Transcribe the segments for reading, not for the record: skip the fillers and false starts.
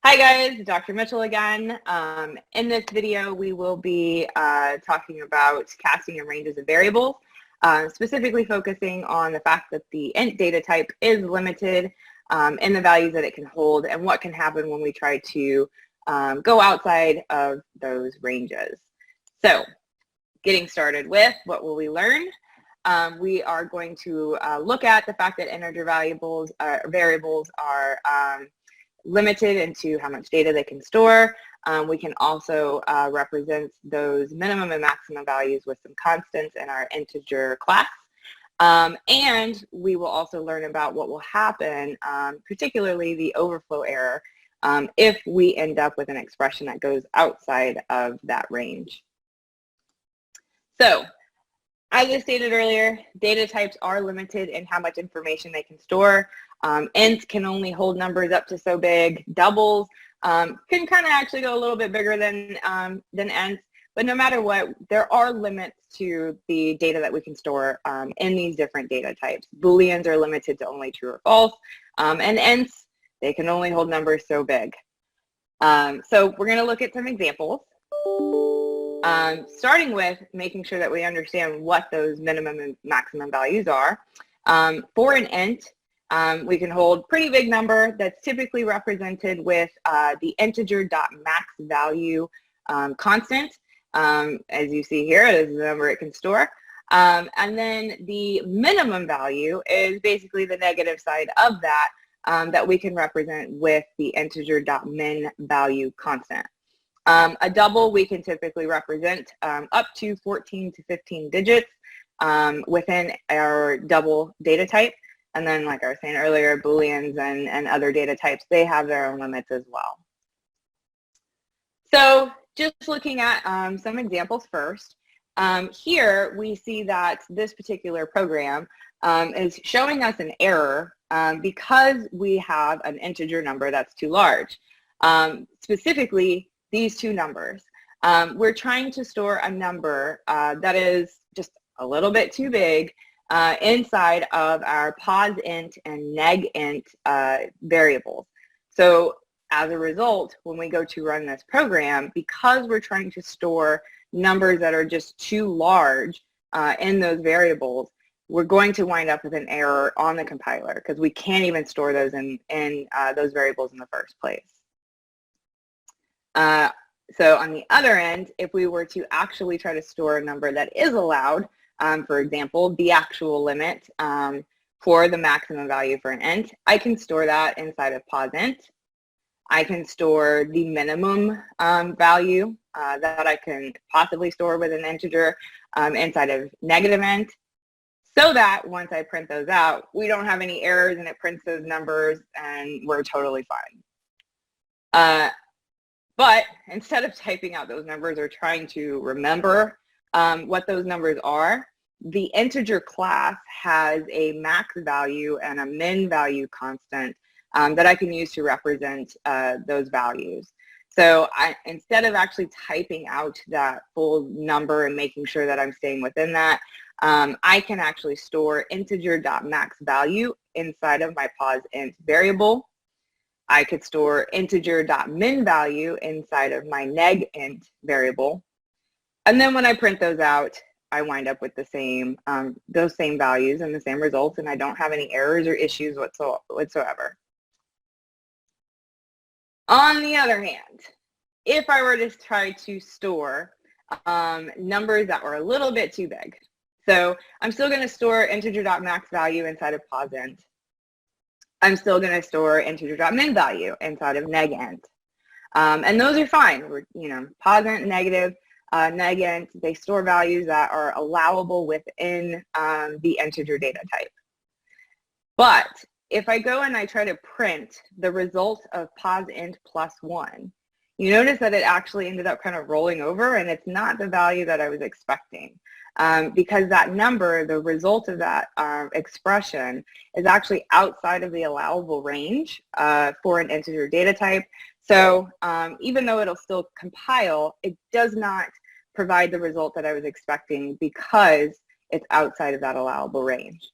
Hi guys, Dr. Mitchell again. In this video, we will be talking about casting and ranges of variables, specifically focusing on the fact that the int data type is limited in the values that it can hold and what can happen when we try to go outside of those ranges. So, getting started with what will we learn? We are going to look at the fact that integer variables are limited into how much data they can store. We can also represent those minimum and maximum values with some constants in our integer class. And we will also learn about what will happen, particularly the overflow error, if we end up with an expression that goes outside of that range. So, as I stated earlier, data types are limited in how much information they can store. Ints can only hold numbers up to so big. Doubles can kind of actually go a little bit bigger than ints. But no matter what, there are limits to the data that we can store in these different data types. Booleans are limited to only true or false. And ints, they can only hold numbers so big. So we're going to look at some examples. Starting with making sure that we understand what those minimum and maximum values are. For an int, we can hold pretty big number that's typically represented with the integer.maxValue constant. As you see here, it is the number it can store. And then the minimum value is basically the negative side of that that we can represent with the integer.minValue constant. A double we can typically represent up to 14 to 15 digits within our double data type. And then, like I was saying earlier, Booleans and other data types, they have their own limits as well. So just looking at some examples first, here we see that this particular program is showing us an error because we have an integer number that's too large. Specifically, these two numbers. We're trying to store a number that is just a little bit too big inside of our posInt and negInt variables. So as a result, when we go to run this program, because we're trying to store numbers that are just too large in those variables, we're going to wind up with an error on the compiler because we can't even store those in those variables in the first place. So on the other end, if we were to actually try to store a number that is allowed, for example, the actual limit for the maximum value for an int, I can store that inside of posInt. I can store the minimum value that I can possibly store with an integer inside of -int, so that once I print those out, we don't have any errors and it prints those numbers and we're totally fine. But instead of typing out those numbers or trying to remember what those numbers are, the integer class has a max value and a min value constant that I can use to represent those values. So instead of actually typing out that full number and making sure that I'm staying within that, I can actually store integer.maxValue inside of my posInt variable. I could store integer.minValue inside of my negInt variable. And then when I print those out, I wind up with the same, those same values and the same results, and I don't have any errors or issues whatsoever. On the other hand, if I were to try to store numbers that were a little bit too big, so I'm still going to store integer.maxValue inside of posInt. I'm still going to store integer.minValue inside of negInt. And those are fine. We're, posInt, negative, negInt, they store values that are allowable within the integer data type. But if I go and I try to print the result of posInt plus 1, you notice that it actually ended up kind of rolling over and it's not the value that I was expecting. Because that number, the result of that expression, is actually outside of the allowable range for an integer data type. So even though it'll still compile, it does not provide the result that I was expecting because it's outside of that allowable range.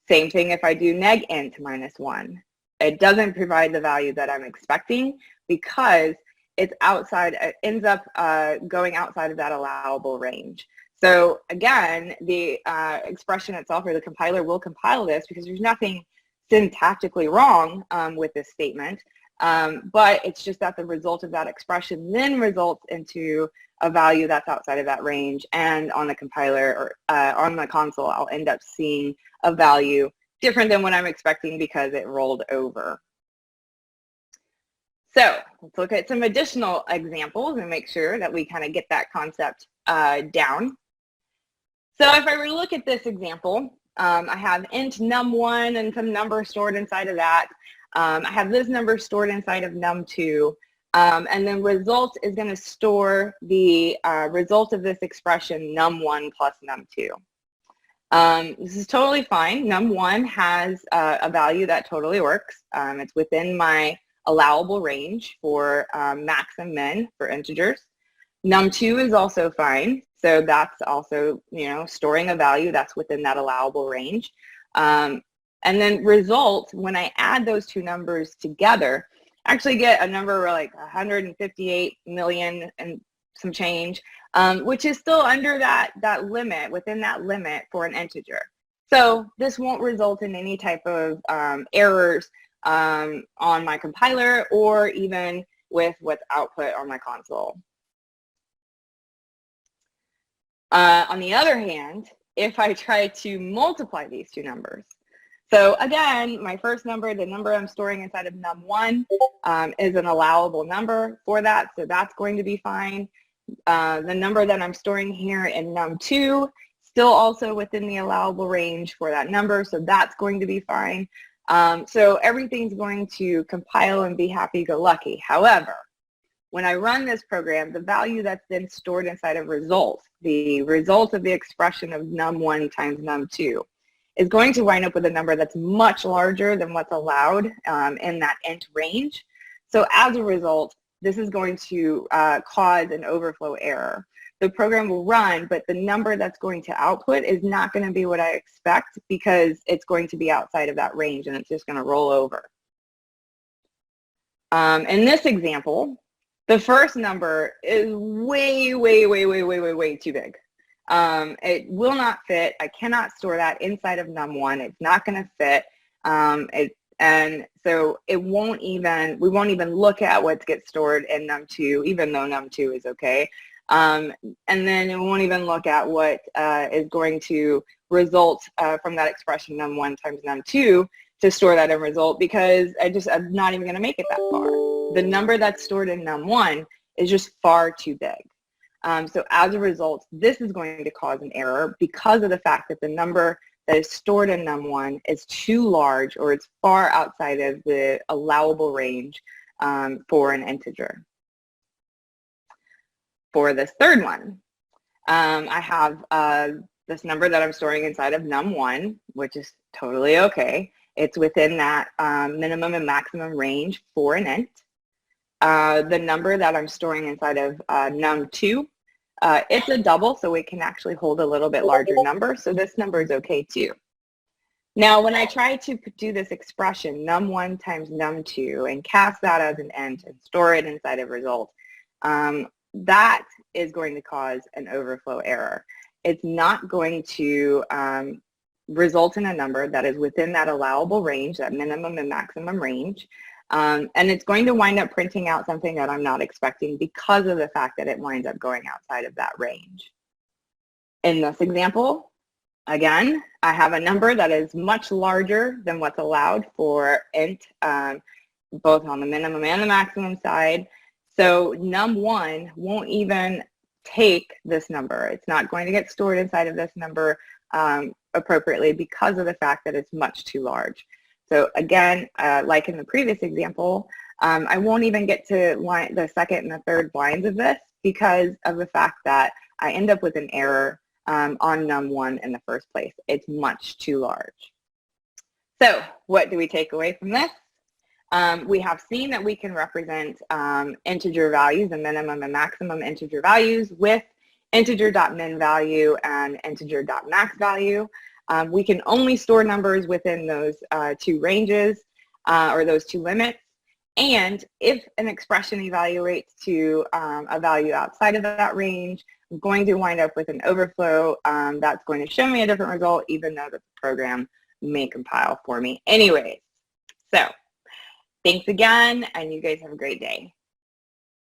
Same thing if I do negInt minus 1. it doesn't provide the value that I'm expecting because it's outside, it ends up going outside of that allowable range. So again, the expression itself, or the compiler, will compile this because there's nothing syntactically wrong with this statement, but it's just that the result of that expression then results into a value that's outside of that range, and on the compiler or on the console, I'll end up seeing a value different than what I'm expecting because it rolled over. So let's look at some additional examples and make sure that we kind of get that concept down. So if I were to look at this example, I have int num1 and some number stored inside of that. I have this number stored inside of num2, and then result is going to store the result of this expression num1 plus num2. This is totally fine. Num1 has a value that totally works. It's within my allowable range for max and min for integers. Num2 is also fine. So that's also, you know, storing a value that's within that allowable range. And then result, when I add those two numbers together, I actually get a number like 158 million and some change, which is still under that limit, within that limit for an integer. So this won't result in any type of errors on my compiler or even with what's output on my console. On the other hand, if I try to multiply these two numbers, so again, my first number, the number I'm storing inside of num1 is an allowable number for that, so that's going to be fine. The number that I'm storing here in num2, still also within the allowable range for that number, so that's going to be fine. So everything's going to compile and be happy-go-lucky. However, when I run this program, the value that's then stored inside of result, the result of the expression of num1 times num2, is going to wind up with a number that's much larger than what's allowed in that int range. So as a result, this is going to cause an overflow error. The program will run, but the number that's going to output is not going to be what I expect because it's going to be outside of that range and it's just going to roll over. In this example, the first number is way too big. It will not fit. I cannot store that inside of num1. It's not going to fit. And so it won't even, we won't even look at what gets stored in num2, even though num2 is okay. And then it won't even look at what is going to result from that expression num1 times num2 to store that in result because I'm not even going to make it that far. The number that's stored in num1 is just far too big. So as a result, this is going to cause an error because of the fact that the number that is stored in num1 is too large or it's far outside of the allowable range for an integer. For this third one, I have this number that I'm storing inside of num1, which is totally okay. It's within that minimum and maximum range for an int. The number that I'm storing inside of num2, it's a double, so it can actually hold a little bit larger number, so this number is okay too. Now, when I try to do this expression, num1 times num2, and cast that as an int and store it inside of result, that is going to cause an overflow error. It's not going to result in a number that is within that allowable range, that minimum and maximum range, and it's going to wind up printing out something that I'm not expecting because of the fact that it winds up going outside of that range. In this example, again, I have a number that is much larger than what's allowed for int, both on the minimum and the maximum side. So num1 won't even take this number. It's not going to get stored inside of this number appropriately because of the fact that it's much too large. So again, like in the previous example, I won't even get to the second and the third lines of this because of the fact that I end up with an error on num1 in the first place. It's much too large. So what do we take away from this? We have seen that we can represent integer values, the minimum and maximum integer values, with integer.min value and integer.max value. We can only store numbers within those two ranges. or those two limits. And if an expression evaluates to a value outside of that range, I'm going to wind up with an overflow that's going to show me a different result, even though the program may compile for me anyways. So thanks again, and you guys have a great day.